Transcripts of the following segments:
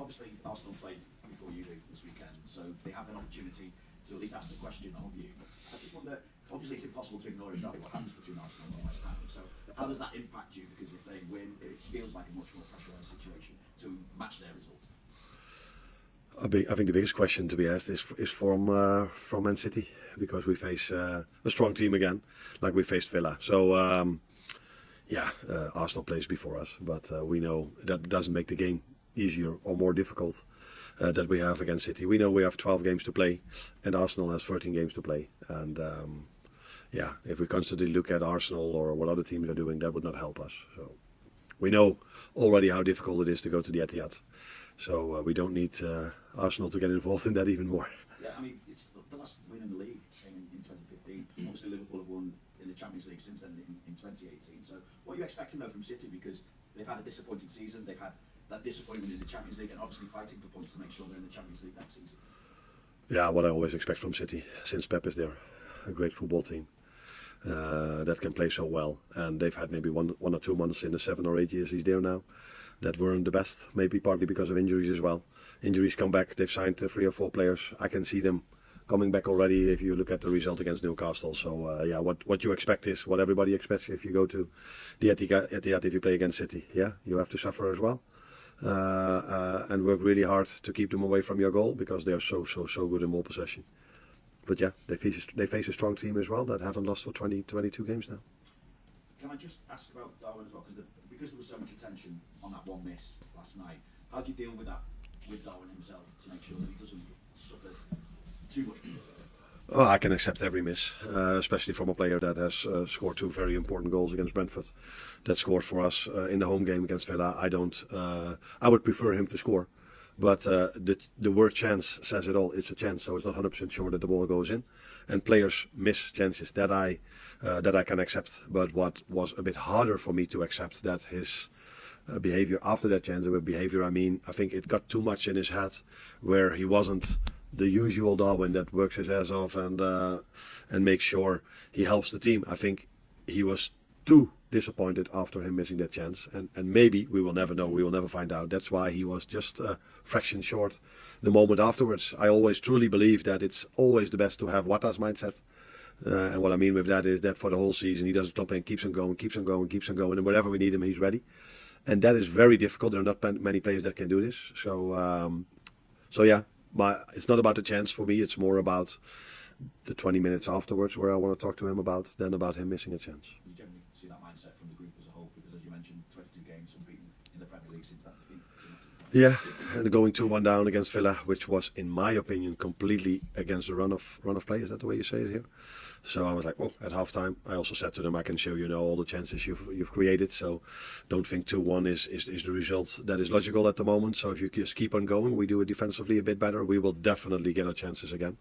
obviously Arsenal played before you do this weekend, so they have an opportunity to at least ask the question of you. I just wonder, obviously it's impossible to ignore exactly what happens between Arsenal and West Ham, so how does that impact you? Because if they win, it feels like a much more pressurised situation to match their result. I think the biggest question to be asked is from Man City, because we face a strong team again, like we faced Villa. So Arsenal plays before us, but we know that doesn't make the game easier or more difficult that we have against City. We know we have 12 games to play, and Arsenal has 13 games to play. And if we constantly look at Arsenal or what other teams are doing, that would not help us. So we know already how difficult it is to go to the Etihad. So we don't need Arsenal to get involved in that even more. Yeah, I mean, it's the last win in the league in 2015. Obviously, Liverpool have won in the Champions League since then in 2018. So what are you expecting, though, from City? Because they've had a disappointing season. They've had that disappointment in the Champions League and obviously fighting for points to make sure they're in the Champions League next season. Yeah, what I always expect from City, since Pep is there. A great football team that can play so well. And they've had maybe one or 2 months in the 7 or 8 years he's there now that weren't the best, maybe partly because of injuries as well. Injuries come back. They've signed 3 or 4 players. I can see them coming back already if you look at the result against Newcastle. So what you expect is what everybody expects if you go to the Etihad, if you play against City. Yeah, you have to suffer as well and work really hard to keep them away from your goal, because they are so good in ball possession. But yeah, they face a strong team as well that haven't lost for 22 games now. Can I just ask about Darwin as well? Because there was so much attention on that one miss last night. How do you deal with that with Darwin himself to make sure that he doesn't suffer too much? Oh, I can accept every miss, especially from a player that has scored 2 very important goals against Brentford, that scored for us in the home game against Villa. I would prefer him to score, but the word chance says it all. It's a chance, so it's not 100% sure that the ball goes in, and players miss chances that I can accept. But what was a bit harder for me to accept, that his behavior after that chance, and with behavior I mean I think it got too much in his head, where he wasn't the usual Darwin that works his ass off and makes sure he helps the team. I think he was too disappointed after him missing that chance, and maybe we will never know. We will never find out. That's why he was just a fraction short the moment afterwards. I always truly believe that it's always the best to have Wata's mindset. And what I mean with that is that for the whole season he doesn't stop and keeps on going, and wherever we need him, he's ready. And that is very difficult. There are not many players that can do this. So yeah. It's not about the chance for me. It's more about the 20 minutes afterwards where I want to talk to him than about him missing a chance. You generally see that mindset from the group as a whole, because as you mentioned, 22 games unbeaten in the Premier League since that defeat. Yeah, and going 2-1 down against Villa, which was, in my opinion, completely against the run of play. Is that the way you say it here? So I was like, at halftime, I also said to them, I can show you now all the chances you've created. So don't think 2-1 is the result that is logical at the moment. So if you just keep on going, we do it defensively a bit better, we will definitely get our chances again.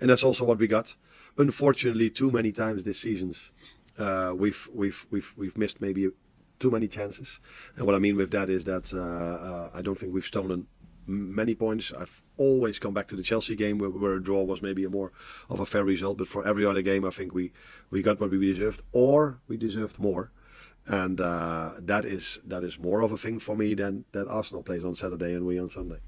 And that's also what we got. Unfortunately, too many times this season, we've missed maybe too many chances. And what I mean with that is that I don't think we've stolen many points. I've always come back to the Chelsea game where a draw was maybe more of a fair result, but for every other game I think we got what we deserved, or we deserved more. And that is more of a thing for me than that Arsenal plays on Saturday and we on Sunday.